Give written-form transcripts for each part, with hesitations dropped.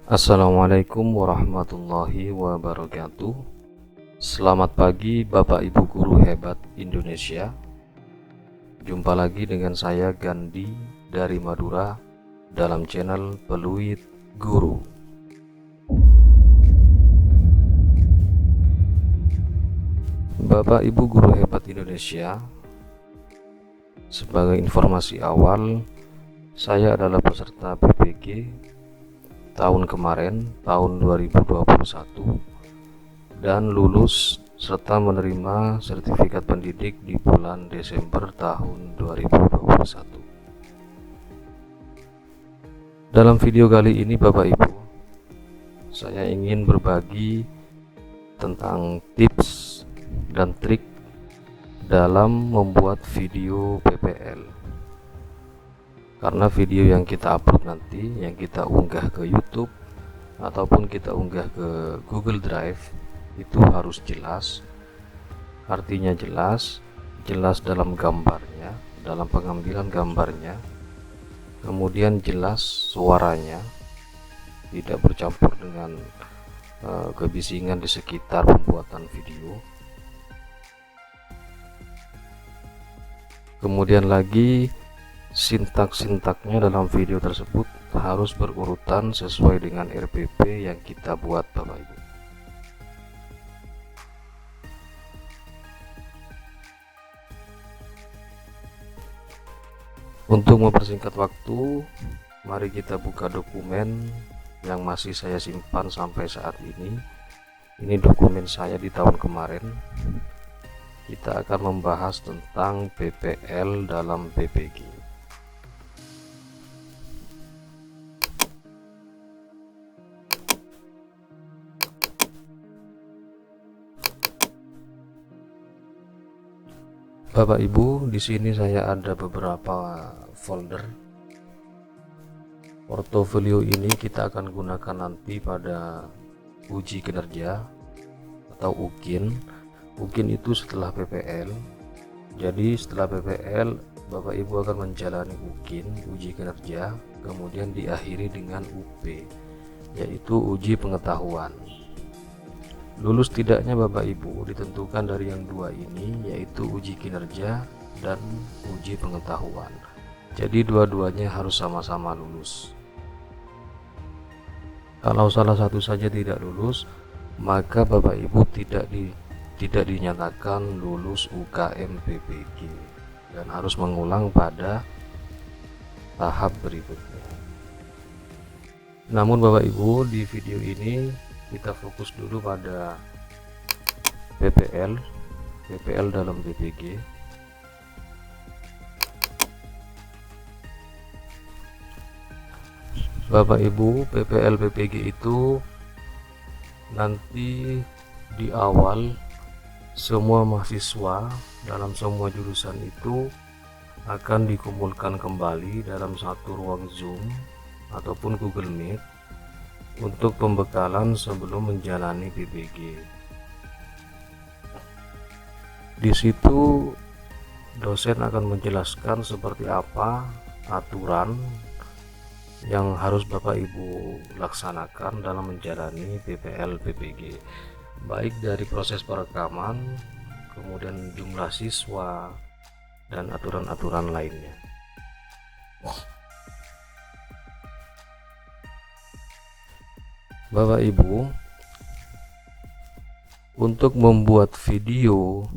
Assalamualaikum warahmatullahi wabarakatuh. Selamat pagi Bapak Ibu guru hebat Indonesia. Jumpa lagi dengan saya Gandhi dari Madura dalam channel Peluit Guru. Bapak Ibu guru hebat Indonesia, sebagai informasi awal, saya adalah peserta PPG tahun kemarin, tahun 2021, dan lulus serta menerima sertifikat pendidik di bulan Desember tahun 2021. Dalam video kali ini Bapak Ibu, saya ingin berbagi tentang tips dan trik dalam membuat video PPL. Karena video yang kita upload nanti, yang kita unggah ke YouTube ataupun kita unggah ke Google Drive, itu harus jelas. Artinya jelas dalam gambarnya, dalam pengambilan gambarnya, kemudian jelas suaranya, tidak bercampur dengan kebisingan di sekitar pembuatan video. Kemudian lagi, sintak-sintaknya dalam video tersebut harus berurutan sesuai dengan RPP yang kita buat Bapak Ibu. Untuk mempersingkat waktu, mari kita buka dokumen yang masih saya simpan sampai saat ini. Ini dokumen saya di tahun kemarin. Kita akan membahas tentang PPL dalam PPG. Bapak Ibu, di sini saya ada beberapa folder. Portofolio ini kita akan gunakan nanti pada uji kinerja atau UKIN. UKIN itu setelah PPL. Jadi setelah PPL, Bapak Ibu akan menjalani UKIN, uji kinerja, kemudian diakhiri dengan UP, yaitu uji pengetahuan. Lulus tidaknya Bapak Ibu ditentukan dari yang dua ini, yaitu uji kinerja dan uji pengetahuan. Jadi dua-duanya harus sama-sama lulus. Kalau salah satu saja tidak lulus, maka Bapak Ibu tidak dinyatakan lulus UKM PPG dan harus mengulang pada tahap berikutnya. Namun Bapak Ibu, di video ini kita fokus dulu pada PPL dalam PPG. Bapak Ibu, PPL PPG itu nanti di awal semua mahasiswa dalam semua jurusan itu akan dikumpulkan kembali dalam satu ruang Zoom ataupun Google Meet untuk pembekalan sebelum menjalani PPG. Di situ dosen akan menjelaskan seperti apa aturan yang harus Bapak Ibu laksanakan dalam menjalani PPL PPG, baik dari proses perekaman, kemudian jumlah siswa, dan aturan-aturan lainnya. Bapak Ibu, untuk membuat video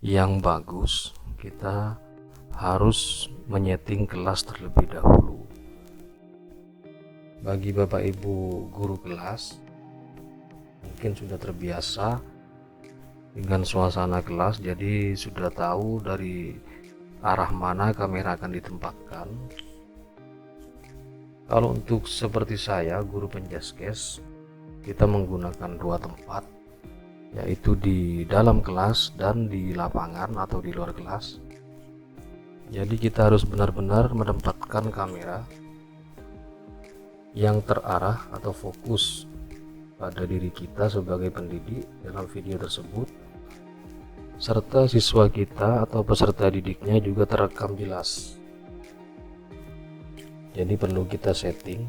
yang bagus, kita harus menyeting kelas terlebih dahulu. Bagi Bapak Ibu guru kelas, mungkin sudah terbiasa dengan suasana kelas, jadi sudah tahu dari arah mana kamera akan ditempatkan. Kalau untuk seperti saya, guru penjaskes, kita menggunakan dua tempat, yaitu di dalam kelas dan di lapangan atau di luar kelas. Jadi kita harus benar-benar menempatkan kamera yang terarah atau fokus pada diri kita sebagai pendidik dalam video tersebut, serta siswa kita atau peserta didiknya juga terekam jelas. Jadi perlu kita setting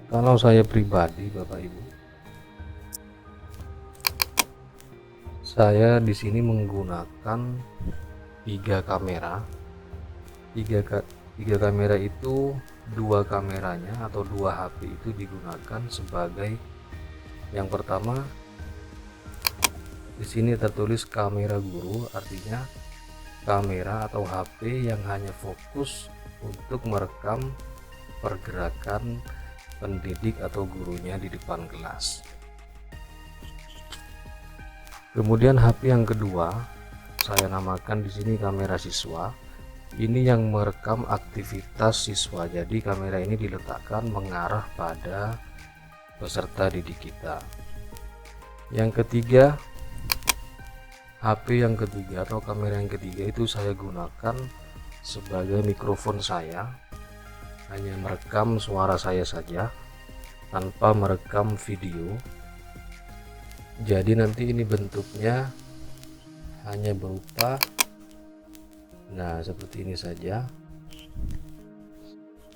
Kalau saya pribadi, Bapak Ibu, saya di sini menggunakan tiga kamera. Tiga kamera itu, dua kameranya atau dua HP itu digunakan sebagai, yang pertama di sini tertulis kamera guru, artinya kamera atau HP yang hanya fokus untuk merekam pergerakan pendidik atau gurunya di depan kelas. Kemudian HP yang kedua saya namakan di sini kamera siswa. Ini yang merekam aktivitas siswa. Jadi kamera ini diletakkan mengarah pada peserta didik kita. Yang ketiga, HP yang ketiga atau kamera yang ketiga itu saya gunakan sebagai mikrofon saya, hanya merekam suara saya saja tanpa merekam video. Jadi nanti ini bentuknya hanya berupa, nah seperti ini saja,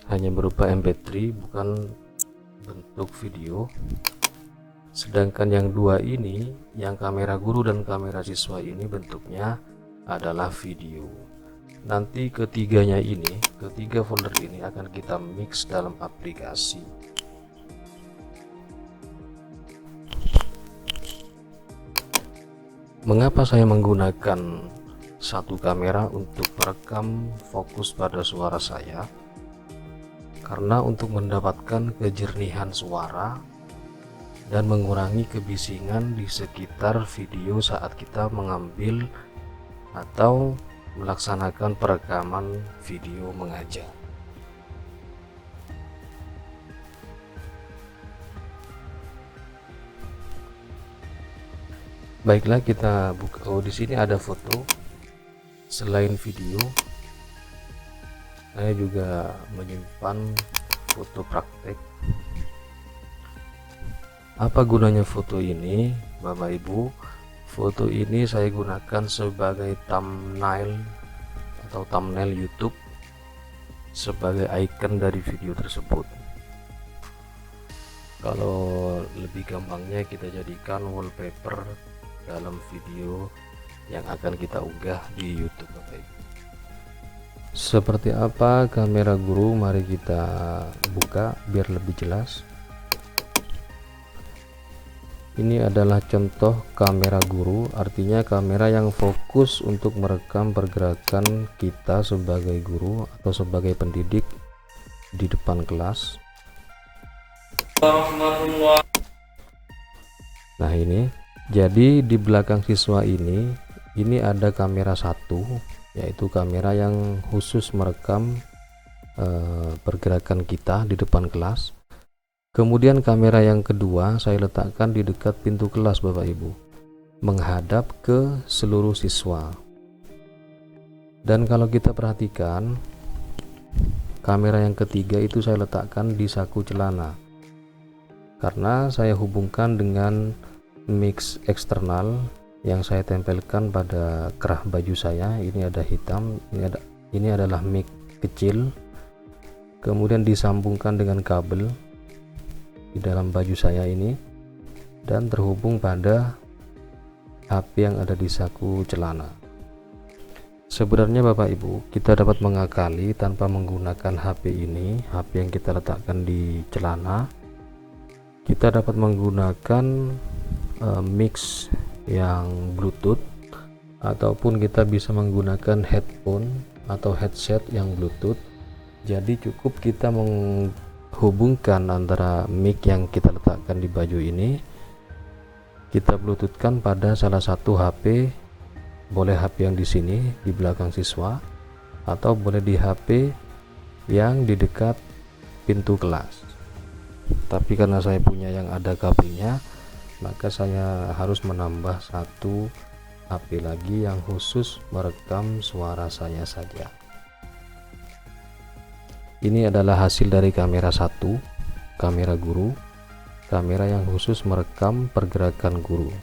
hanya berupa MP3, bukan bentuk video. Sedangkan yang dua ini, yang kamera guru dan kamera siswa ini bentuknya adalah video. Nanti ketiga folder ini akan kita mix dalam aplikasi. Mengapa saya menggunakan satu kamera untuk merekam fokus pada suara saya? Karena untuk mendapatkan kejernihan suara dan mengurangi kebisingan di sekitar video saat kita mengambil atau melaksanakan perekaman video mengajar. Baiklah, kita buka. Oh, di sini ada foto. Selain video, saya juga menyimpan foto praktek. Apa gunanya foto ini, Bapak Ibu? Foto ini saya gunakan sebagai thumbnail atau thumbnail YouTube, sebagai icon dari video tersebut. Kalau lebih gampangnya kita jadikan wallpaper dalam video yang akan kita unggah di YouTube, Bapak Ibu. Seperti apa kamera guru? Mari kita buka biar lebih jelas. Ini adalah contoh kamera guru, artinya kamera yang fokus untuk merekam pergerakan kita sebagai guru atau sebagai pendidik di depan kelas. Nah ini, jadi di belakang siswa ini ada kamera satu, yaitu kamera yang khusus merekam pergerakan kita di depan kelas. Kemudian kamera yang kedua saya letakkan di dekat pintu kelas, Bapak Ibu, menghadap ke seluruh siswa. Dan kalau kita perhatikan, kamera yang ketiga itu saya letakkan di saku celana, karena saya hubungkan dengan mix eksternal yang saya tempelkan pada kerah baju saya. Ini ada hitam, ini adalah mic kecil, kemudian disambungkan dengan kabel di dalam baju saya ini dan terhubung pada HP yang ada di saku celana. Sebenarnya Bapak Ibu, kita dapat mengakali tanpa menggunakan HP ini, HP yang kita letakkan di celana. Kita dapat menggunakan mix yang Bluetooth, ataupun kita bisa menggunakan headphone atau headset yang Bluetooth. Jadi cukup kita menghubungkan antara mic yang kita letakkan di baju ini, kita bluetoothkan pada salah satu HP, boleh HP yang di sini di belakang siswa, atau boleh di HP yang di dekat pintu kelas. Tapi karena saya punya yang ada kabelnya, maka saya harus menambah satu HP lagi yang khusus merekam suara saya saja. Ini adalah hasil dari kamera satu, kamera guru, kamera yang khusus merekam pergerakan guru.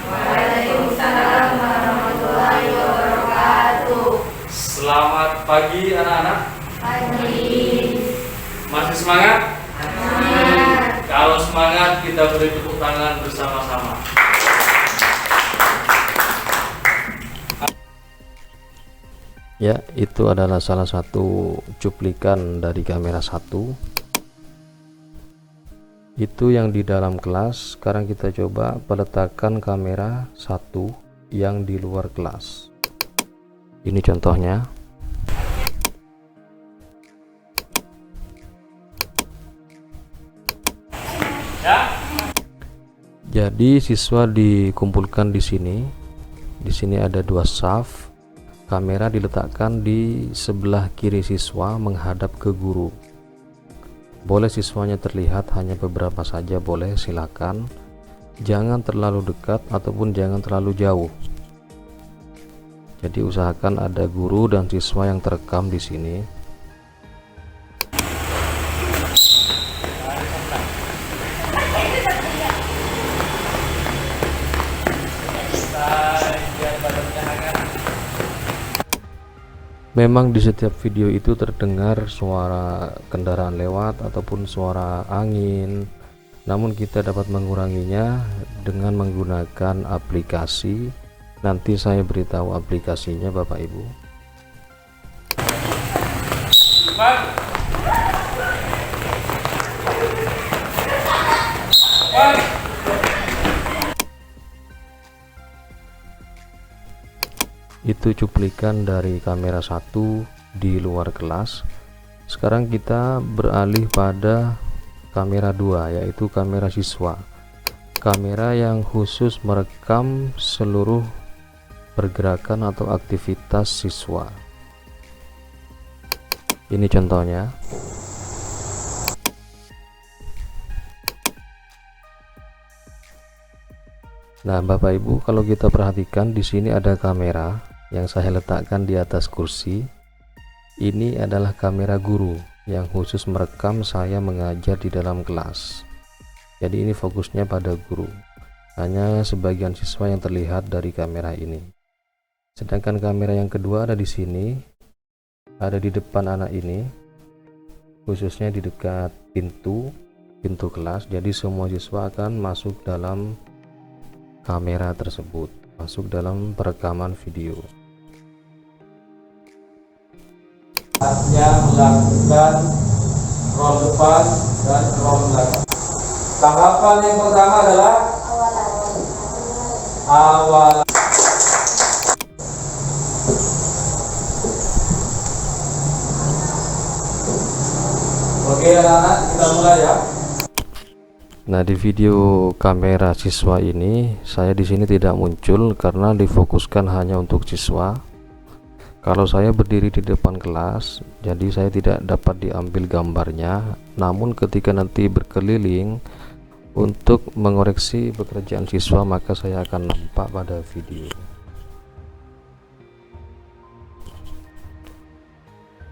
Waalaikumsalam warahmatullahi wabarakatuh. Selamat pagi anak-anak. Pagi. Masih semangat? Kalau semangat, kita beri tepuk tangan bersama-sama. Ya, itu adalah salah satu cuplikan dari kamera 1. Itu yang di dalam kelas. Sekarang kita coba peletakan kamera 1 yang di luar kelas. Ini contohnya. Jadi siswa dikumpulkan di sini. Di sini ada 2 saf. Kamera diletakkan di sebelah kiri siswa menghadap ke guru. Boleh siswanya terlihat hanya beberapa saja, boleh, silakan. Jangan terlalu dekat ataupun jangan terlalu jauh. Jadi usahakan ada guru dan siswa yang terekam di sini. Memang di setiap video itu terdengar suara kendaraan lewat ataupun suara angin, namun kita dapat menguranginya dengan menggunakan aplikasi. Nanti saya beritahu aplikasinya Bapak Ibu. Itu cuplikan dari kamera 1 di luar kelas. Sekarang kita beralih pada kamera 2, yaitu kamera siswa. Kamera yang khusus merekam seluruh pergerakan atau aktivitas siswa. Ini contohnya. Nah, Bapak Ibu, kalau kita perhatikan di sini ada kamera yang saya letakkan di atas kursi. Ini adalah kamera guru yang khusus merekam saya mengajar di dalam kelas. Jadi ini fokusnya pada guru. Hanya sebagian siswa yang terlihat dari kamera ini. Sedangkan kamera yang kedua ada di sini, ada di depan anak ini, khususnya di dekat pintu kelas. Jadi semua siswa akan masuk dalam kamera tersebut, masuk dalam perekaman video. Yang melakukan roll depan dan roll belakang. Tahapan yang pertama adalah awal. Oke anak-anak, kita mulai ya. Nah, di video kamera siswa ini saya di sini tidak muncul karena difokuskan hanya untuk siswa. Kalau saya berdiri di depan kelas, jadi saya tidak dapat diambil gambarnya. Namun ketika nanti berkeliling untuk mengoreksi pekerjaan siswa, maka saya akan nampak pada video.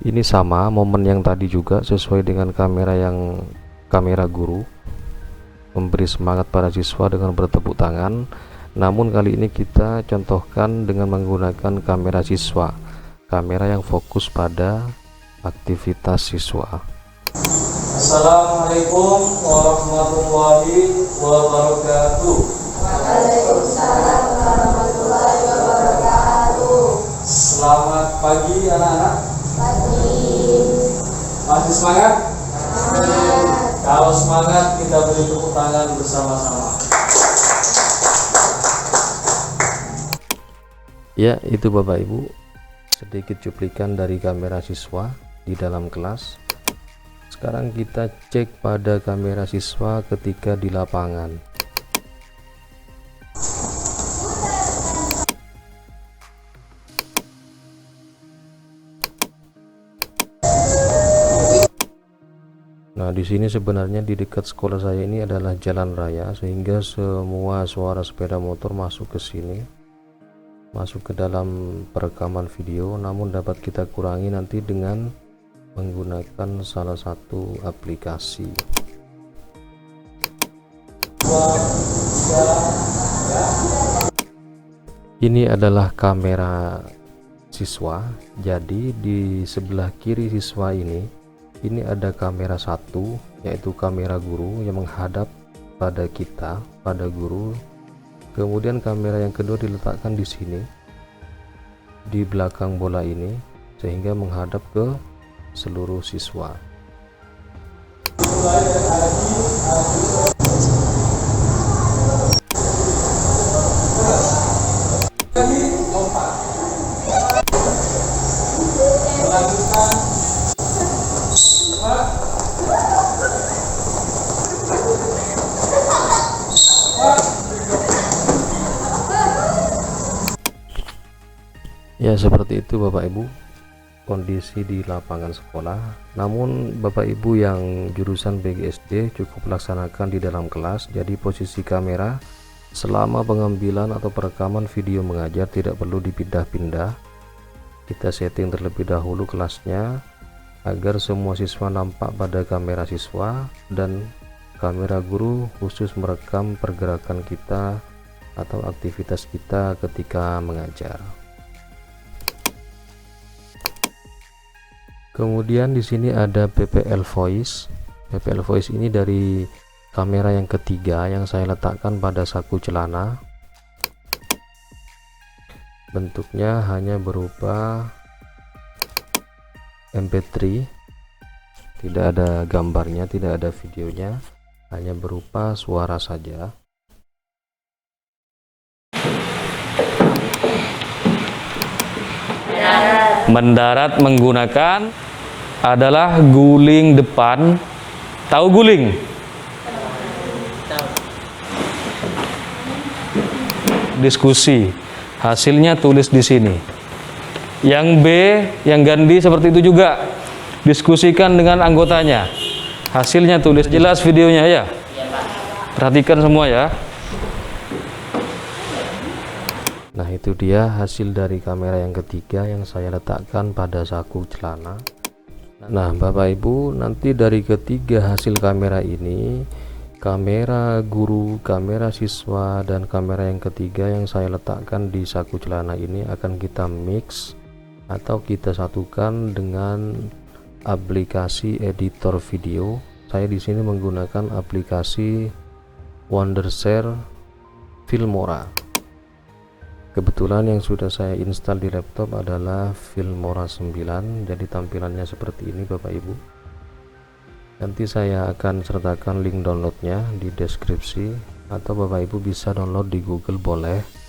Ini sama momen yang tadi juga, sesuai dengan kamera guru, memberi semangat pada siswa dengan bertepuk tangan. Namun kali ini kita contohkan dengan menggunakan kamera siswa, kamera yang fokus pada aktivitas siswa. Assalamualaikum warahmatullahi wabarakatuh. Waalaikumsalam warahmatullahi wabarakatuh. Selamat pagi anak-anak. Pagi. Masih semangat? Semangat. Kalau semangat, kita beri tepuk tangan bersama-sama. Ya, itu Bapak Ibu, sedikit cuplikan dari kamera siswa di dalam kelas. Sekarang kita cek pada kamera siswa ketika di lapangan. Nah, di sini sebenarnya di dekat sekolah saya ini adalah jalan raya, sehingga semua suara sepeda motor masuk ke sini, masuk ke dalam perekaman video. Namun dapat kita kurangi nanti dengan menggunakan salah satu aplikasi. Ini adalah kamera siswa. Jadi di sebelah kiri siswa ini ini ada kamera satu, yaitu kamera guru yang menghadap pada kita, pada guru. Kemudian kamera yang kedua diletakkan di sini, di belakang bola ini, sehingga menghadap ke seluruh siswa. Ya, seperti itu Bapak Ibu kondisi di lapangan sekolah. Namun Bapak Ibu yang jurusan PGSD cukup laksanakan di dalam kelas. Jadi posisi kamera selama pengambilan atau perekaman video mengajar tidak perlu dipindah-pindah. Kita setting terlebih dahulu kelasnya agar semua siswa nampak pada kamera siswa, dan kamera guru khusus merekam pergerakan kita atau aktivitas kita ketika mengajar. Kemudian di sini ada PPL Voice. PPL Voice ini dari kamera yang ketiga yang saya letakkan pada saku celana. Bentuknya hanya berupa MP3, tidak ada gambarnya, tidak ada videonya, hanya berupa suara saja. Mendarat menggunakan adalah guling depan. Tahu guling? Diskusi. Hasilnya tulis di sini. Yang B, yang Gandhi seperti itu juga. Diskusikan dengan anggotanya. Hasilnya tulis. Jelas videonya ya? Perhatikan semua ya. Nah, itu dia hasil dari kamera yang ketiga yang saya letakkan pada saku celana. Nah, Bapak Ibu, nanti dari ketiga hasil kamera ini, kamera guru, kamera siswa, dan kamera yang ketiga yang saya letakkan di saku celana ini akan kita mix atau kita satukan dengan aplikasi editor video. Saya di sini menggunakan aplikasi Wondershare Filmora. Kebetulan yang sudah saya install di laptop adalah Filmora 9, jadi tampilannya seperti ini Bapak Ibu. Nanti saya akan sertakan link downloadnya di deskripsi, atau Bapak Ibu bisa download di Google boleh.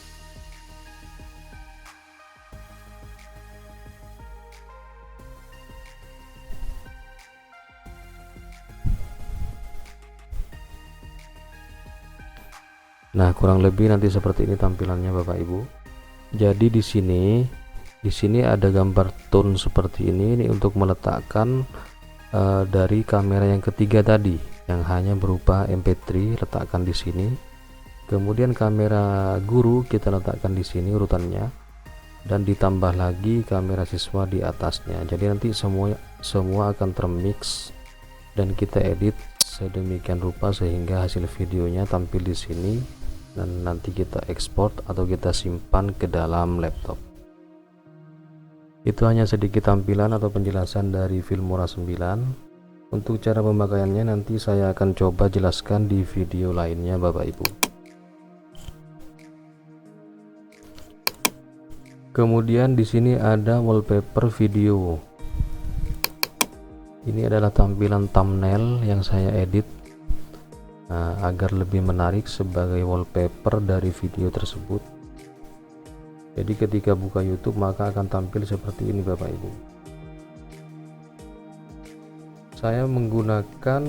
Nah, kurang lebih nanti seperti ini tampilannya Bapak Ibu. Jadi di sini ada gambar tone seperti ini untuk meletakkan dari kamera yang ketiga tadi yang hanya berupa MP3, letakkan di sini. Kemudian kamera guru kita letakkan di sini urutannya, dan ditambah lagi kamera siswa di atasnya. Jadi nanti semua akan termix dan kita edit sedemikian rupa sehingga hasil videonya tampil di sini, dan nanti kita ekspor atau kita simpan ke dalam laptop. Itu hanya sedikit tampilan atau penjelasan dari Filmora 9. Untuk cara pemakaiannya nanti saya akan coba jelaskan di video lainnya Bapak Ibu. Kemudian di sini ada wallpaper video. Ini adalah tampilan thumbnail yang saya edit agar lebih menarik sebagai wallpaper dari video tersebut. Jadi ketika buka YouTube maka akan tampil seperti ini Bapak Ibu. Saya menggunakan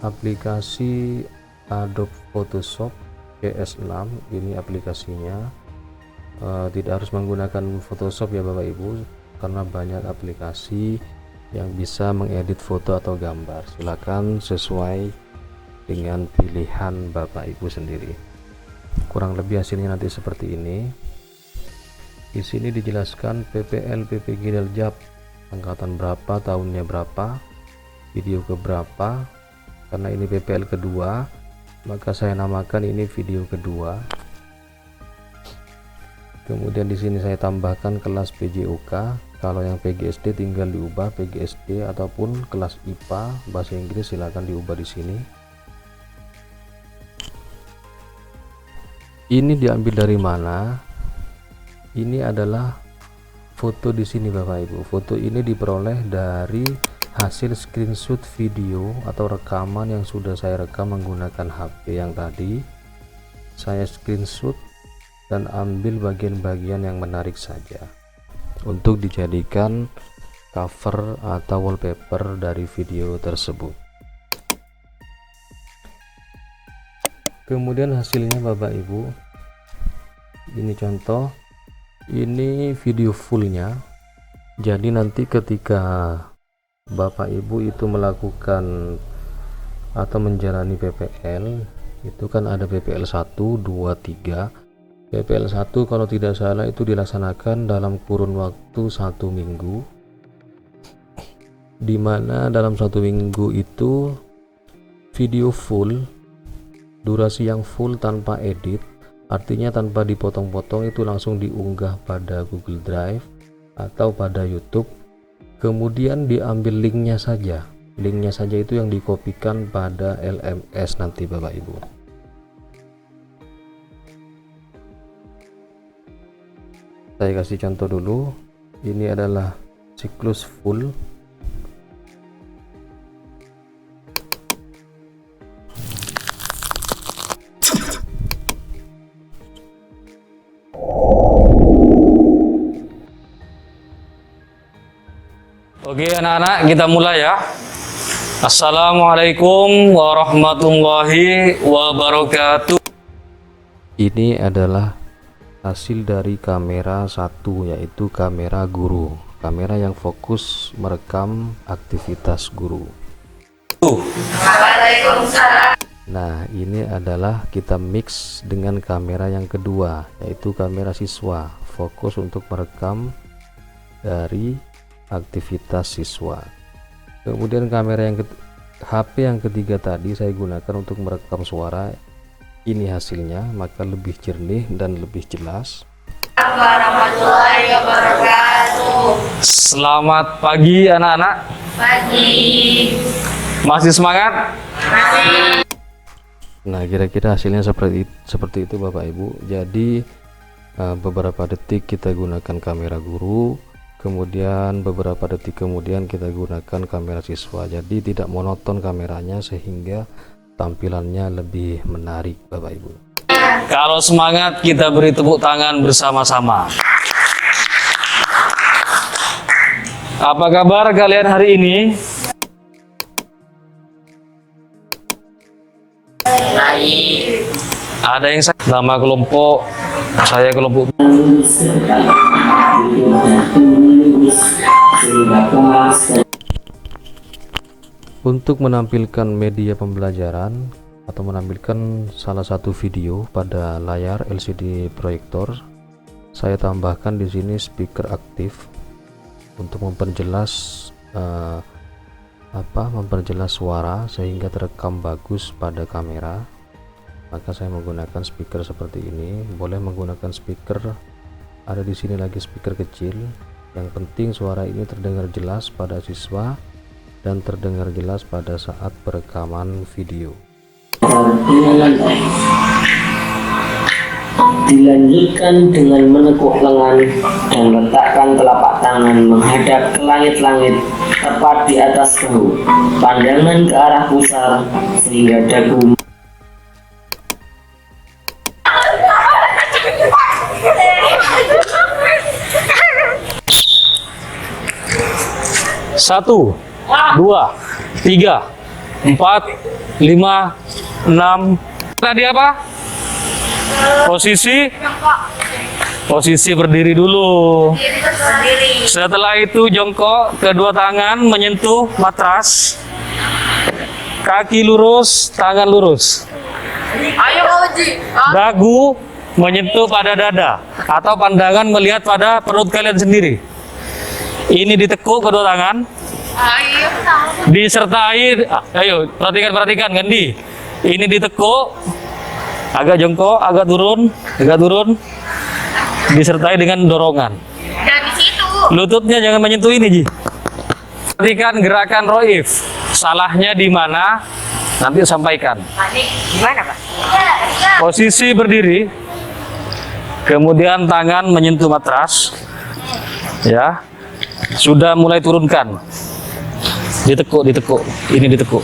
aplikasi Adobe Photoshop CS6. Ini aplikasinya. Tidak harus menggunakan Photoshop ya Bapak Ibu, karena banyak aplikasi yang bisa mengedit foto atau gambar. Silakan sesuai dengan pilihan Bapak Ibu sendiri. Kurang lebih hasilnya nanti seperti ini. Di sini dijelaskan PPL PPG Daljab, angkatan berapa, tahunnya berapa, video ke berapa. Karena ini PPL kedua, maka saya namakan ini video kedua. Kemudian di sini saya tambahkan kelas PJOK Kalau yang PGSD tinggal diubah PGSD ataupun kelas IPA bahasa Inggris silakan diubah di sini. Ini diambil dari mana? Ini adalah foto di sini Bapak Ibu. Foto ini diperoleh dari hasil screenshot video atau rekaman yang sudah saya rekam menggunakan HP yang tadi. Saya screenshot dan ambil bagian-bagian yang menarik saja untuk dijadikan cover atau wallpaper dari video tersebut. Kemudian hasilnya Bapak Ibu, ini contoh, ini video fullnya. Jadi nanti ketika Bapak Ibu itu melakukan atau menjalani PPL, itu kan ada PPL 1, 2, 3. PPL 1 kalau tidak salah itu dilaksanakan dalam kurun waktu 1 minggu, dimana dalam 1 minggu itu video full, durasi yang full tanpa edit, artinya tanpa dipotong-potong, itu langsung diunggah pada Google Drive atau pada YouTube. Kemudian diambil linknya saja itu yang dikopikan pada LMS nanti Bapak Ibu. Saya kasih contoh dulu. Ini adalah siklus full. Oke anak-anak, kita mulai ya. Assalamualaikum warahmatullahi wabarakatuh. Ini adalah hasil dari kamera 1, yaitu kamera guru, kamera yang fokus merekam aktivitas guru. Nah, ini adalah kita mix dengan kamera yang kedua, yaitu kamera siswa, fokus untuk merekam dari aktivitas siswa. Kemudian kamera yang HP yang ketiga tadi saya gunakan untuk merekam suara. Ini hasilnya, maka lebih jernih dan lebih jelas. Warahmatullahi wabarakatuh. Selamat pagi anak-anak. Pagi. Masih semangat? Masih. Nah, kira-kira hasilnya seperti itu Bapak Ibu. Jadi beberapa detik kita gunakan kamera guru, kemudian beberapa detik kemudian kita gunakan kamera siswa. Jadi tidak monoton kameranya sehingga tampilannya lebih menarik Bapak Ibu. Kalau semangat kita beri tepuk tangan bersama-sama. Apa kabar kalian hari ini? Baik. Ada yang nama kelompok, saya kelompok. Untuk menampilkan media pembelajaran atau menampilkan salah satu video pada layar LCD proyektor, saya tambahkan di sini speaker aktif untuk memperjelas memperjelas suara sehingga terekam bagus pada kamera. Maka saya menggunakan speaker seperti ini. Boleh menggunakan speaker, ada di sini lagi speaker kecil. Yang penting suara ini terdengar jelas pada siswa dan terdengar jelas pada saat perekaman video. Dilanjutkan dengan menekuk lengan dan letakkan telapak tangan menghadap ke langit-langit tepat di atas bahu, pandangan ke arah pusar sehingga dagu. Satu, 2, 3, 4, 5, 6. Tadi apa? Posisi berdiri dulu. Setelah itu jongkok, kedua tangan menyentuh matras, kaki lurus, tangan lurus. Ayo Uji. Dagu menyentuh pada dada atau pandangan melihat pada perut kalian sendiri. Ini ditekuk kedua tangan. Ayo. Disertai, ayo perhatikan Gandhi. Ini ditekuk, agak jongkok, agak turun, disertai dengan dorongan. Dan di situ. Lututnya jangan menyentuh ini, Ji. Perhatikan gerakan Roif. Salahnya di mana? Nanti sampaikan. Ini gimana, Pak? Posisi berdiri. Kemudian tangan menyentuh matras. Ya. Sudah mulai turunkan. Ditekuk. Ini ditekuk.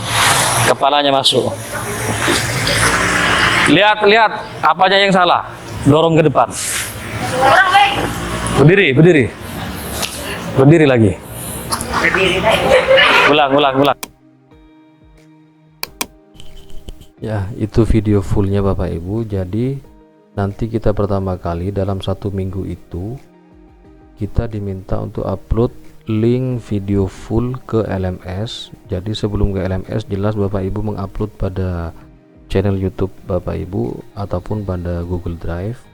Kepalanya masuk. Lihat, apanya yang salah. Dorong ke depan. Orang baik. Berdiri lagi. Berdiri lagi. Ulang. Ya, itu video fullnya Bapak Ibu. Jadi nanti kita pertama kali dalam 1 minggu itu kita diminta untuk upload link video full ke LMS. Jadi sebelum ke LMS jelas Bapak Ibu mengupload pada channel YouTube Bapak Ibu ataupun pada Google Drive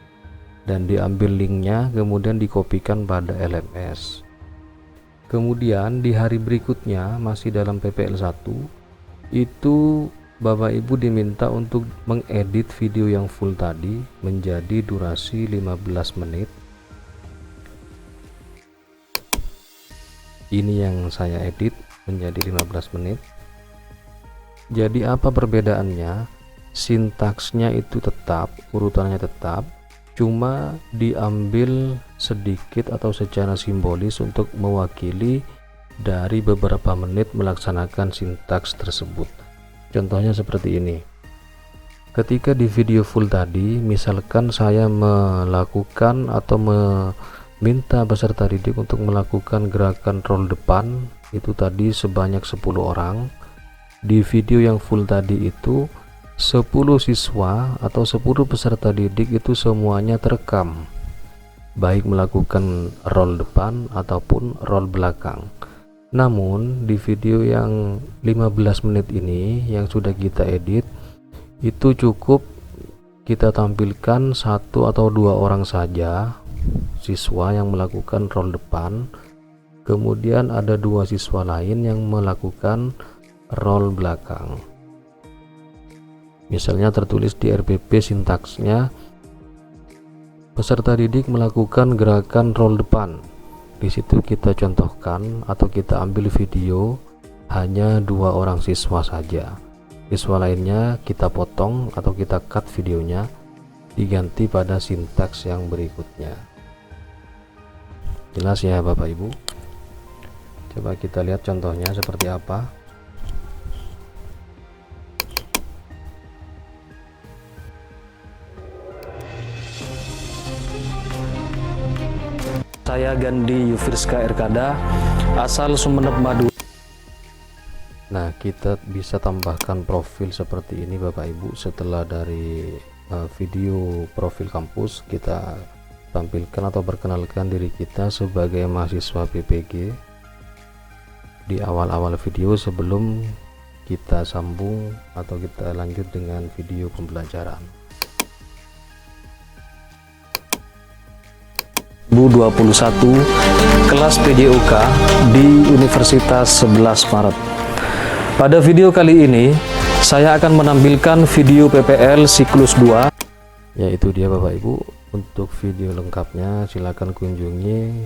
dan diambil linknya kemudian dikopikan pada LMS. Kemudian di hari berikutnya masih dalam PPL 1 itu Bapak Ibu diminta untuk mengedit video yang full tadi menjadi durasi 15 menit. Ini yang saya edit menjadi 15 menit. Jadi apa perbedaannya? Sintaksnya itu tetap, urutannya tetap, cuma diambil sedikit atau secara simbolis untuk mewakili dari beberapa menit melaksanakan sintaks tersebut. Contohnya seperti ini. Ketika di video full tadi, misalkan saya melakukan atau meminta peserta didik untuk melakukan gerakan roll depan, itu tadi sebanyak 10 orang. Di video yang full tadi itu 10 siswa atau 10 peserta didik itu semuanya terekam, baik melakukan roll depan ataupun roll belakang. Namun di video yang 15 menit ini yang sudah kita edit itu cukup kita tampilkan 1 atau 2 orang saja siswa yang melakukan roll depan, kemudian ada 2 siswa lain yang melakukan roll belakang. Misalnya tertulis di RPP sintaksnya peserta didik melakukan gerakan roll depan. Di situ kita contohkan atau kita ambil video hanya 2 orang siswa saja. Siswa lainnya kita potong atau kita cut videonya, diganti pada sintaks yang berikutnya. Jelas ya Bapak Ibu? Coba kita lihat contohnya seperti apa. Saya Gandhi Yufirska Erkada, asal Sumeneb Madura. Nah, kita bisa tambahkan profil seperti ini Bapak Ibu. Setelah dari video profil kampus, kita tampilkan atau perkenalkan diri kita sebagai mahasiswa PPG di awal-awal video sebelum kita sambung atau kita lanjut dengan video pembelajaran. 2021 kelas PJOK di Universitas 11 Maret. Pada video kali ini saya akan menampilkan video PPL siklus 2, yaitu dia Bapak Ibu. Untuk video lengkapnya silakan kunjungi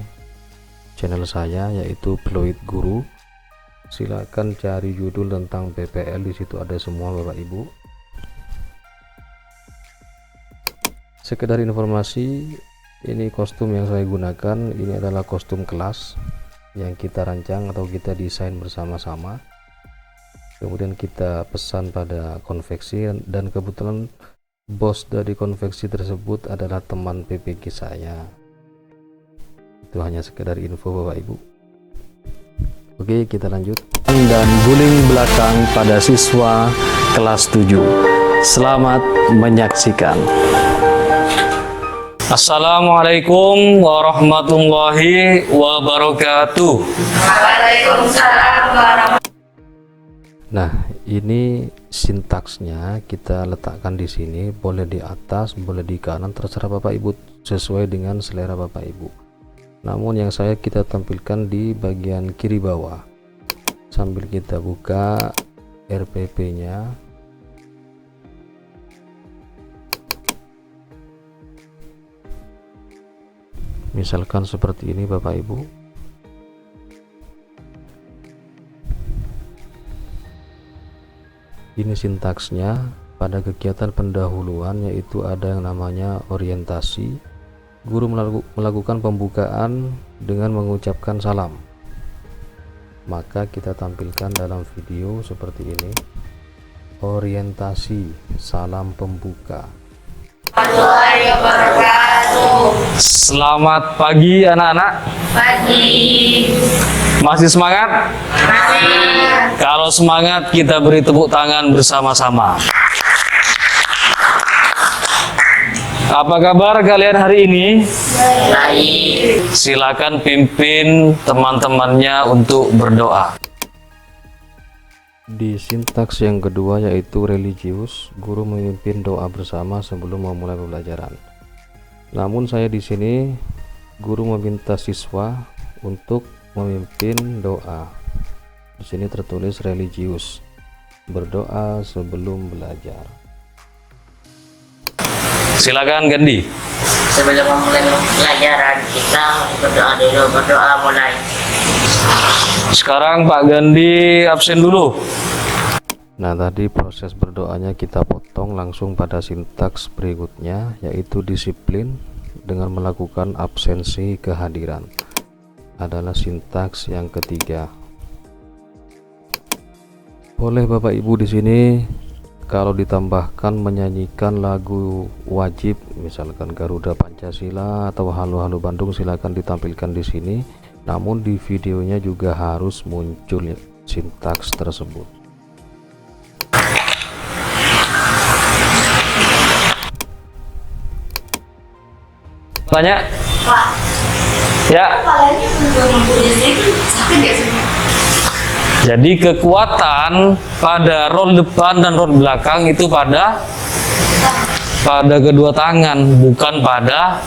channel saya yaitu Ploid Guru. Silakan cari judul tentang PPL, di situ ada semua Bapak Ibu. Sekedar informasi, ini kostum yang saya gunakan, ini adalah kostum kelas yang kita rancang atau kita desain bersama-sama. Kemudian kita pesan pada konveksi dan kebetulan bos dari konveksi tersebut adalah teman PPG saya. Itu hanya sekedar info Bapak Ibu. Oke, kita lanjut. Dan guling belakang pada siswa kelas 7. Selamat menyaksikan. Assalamualaikum warahmatullahi wabarakatuh. Waalaikumsalam warahmatullahi. Nah, ini sintaksnya kita letakkan di sini, boleh di atas, boleh di kanan, terserah Bapak Ibu sesuai dengan selera Bapak Ibu. Namun yang kita tampilkan di bagian kiri bawah. Sambil kita buka RPP-nya. Misalkan seperti ini Bapak Ibu. Ini sintaksnya. Pada kegiatan pendahuluan yaitu ada yang namanya orientasi. Guru melakukan pembukaan dengan mengucapkan salam. Maka kita tampilkan dalam video seperti ini. Orientasi, salam pembuka. Warahmatullahi wabarakatuh. Selamat pagi anak-anak. Pagi. Masih semangat? Masih. Kalau semangat kita beri tepuk tangan bersama-sama. Apa kabar kalian hari ini? Baik. Silakan pimpin teman-temannya untuk berdoa. Di sintaks yang kedua yaitu religius, guru memimpin doa bersama sebelum memulai pembelajaran. Namun saya di sini guru meminta siswa untuk memimpin doa. Di sini tertulis religius, berdoa sebelum belajar. Silakan Gandhi. Sebelum memulai pelajaran kita berdoa dulu, berdoa mulai. Sekarang Pak Gandhi absen dulu. Nah, tadi proses berdoanya kita potong langsung pada sintaks berikutnya yaitu disiplin dengan melakukan absensi kehadiran. Adalah sintaks yang ketiga. Boleh Bapak Ibu di sini kalau ditambahkan menyanyikan lagu wajib, misalkan Garuda Pancasila atau Halo Halo Bandung, silakan ditampilkan di sini. Namun di videonya juga harus muncul sintaks tersebut. Tanya? Pak, Ya. kepalanya belum sakit ya sih? Jadi kekuatan pada roll depan dan roll belakang itu pada kedua tangan, bukan pada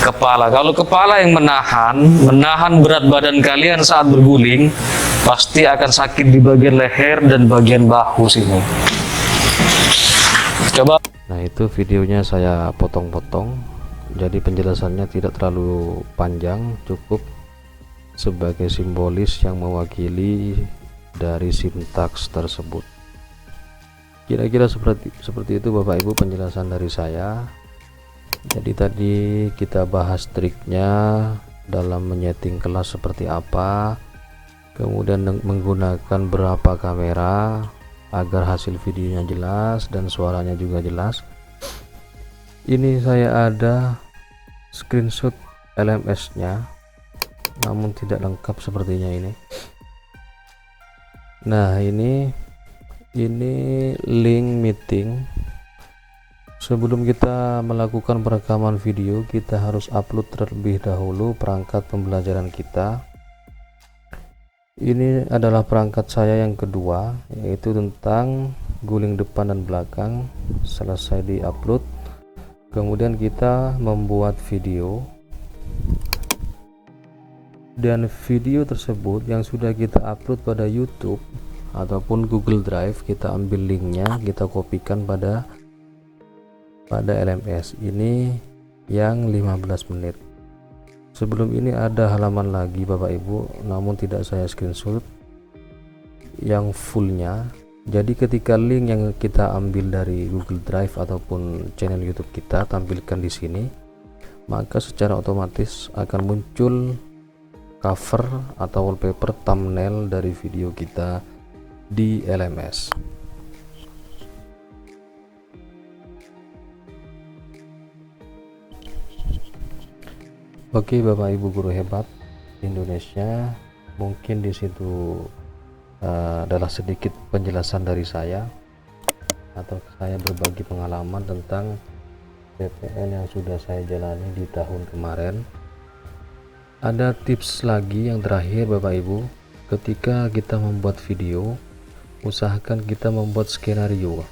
kepala. Kalau kepala yang menahan berat badan kalian saat berguling, pasti akan sakit di bagian leher dan bagian bahu sini. Coba. Nah, itu videonya saya potong-potong. Jadi penjelasannya tidak terlalu panjang, cukup sebagai simbolis yang mewakili dari sintaks tersebut. Kira-kira seperti itu Bapak Ibu penjelasan dari saya. Jadi tadi kita bahas triknya dalam menyeting kelas seperti apa, kemudian menggunakan berapa kamera agar hasil videonya jelas dan suaranya juga jelas. Ini saya ada screenshot LMS nya, namun tidak lengkap sepertinya ini. Nah, ini link meeting. Sebelum kita melakukan perekaman video, kita harus upload terlebih dahulu perangkat pembelajaran kita. Ini adalah perangkat saya yang kedua, yaitu tentang guling depan dan belakang. Selesai di-upload, kemudian kita membuat video. Dan video tersebut yang sudah kita upload pada YouTube ataupun Google Drive, kita ambil linknya, kita kopikan pada LMS ini yang 15 menit. Sebelum ini ada halaman lagi Bapak Ibu, namun tidak saya screenshot yang fullnya. Jadi ketika link yang kita ambil dari Google Drive ataupun channel YouTube kita tampilkan di sini, maka secara otomatis akan muncul cover atau wallpaper thumbnail dari video kita di LMS. Oke Bapak Ibu guru hebat Indonesia, mungkin di situ adalah sedikit penjelasan dari saya, atau saya berbagi pengalaman tentang PPL yang sudah saya jalani di tahun kemarin. Ada tips lagi yang terakhir Bapak Ibu, ketika kita membuat video, usahakan kita membuat skenario.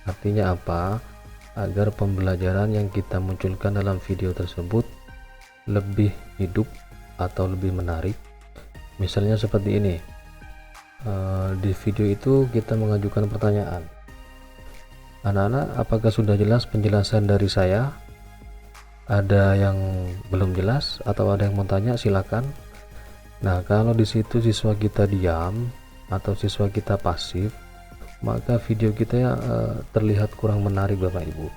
Artinya apa? Agar pembelajaran yang kita munculkan dalam video tersebut lebih hidup atau lebih menarik. Misalnya seperti ini, di video itu kita mengajukan pertanyaan. Anak-anak, apakah sudah jelas penjelasan dari saya? Ada yang belum jelas atau ada yang mau tanya, silakan. Nah, kalau di situ siswa kita diam atau siswa kita pasif, maka video kita terlihat kurang menarik Bapak Ibu.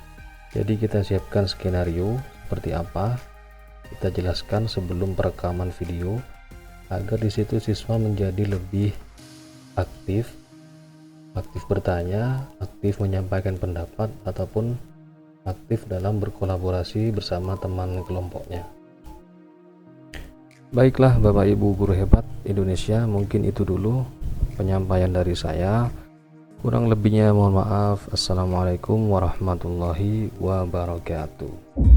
Jadi kita siapkan skenario seperti apa, kita jelaskan sebelum perekaman video agar di situ siswa menjadi lebih aktif bertanya, aktif menyampaikan pendapat, ataupun aktif dalam berkolaborasi bersama teman kelompoknya. Baiklah Bapak Ibu guru hebat Indonesia, mungkin itu dulu penyampaian dari saya. Kurang lebihnya mohon maaf. Assalamualaikum warahmatullahi wabarakatuh.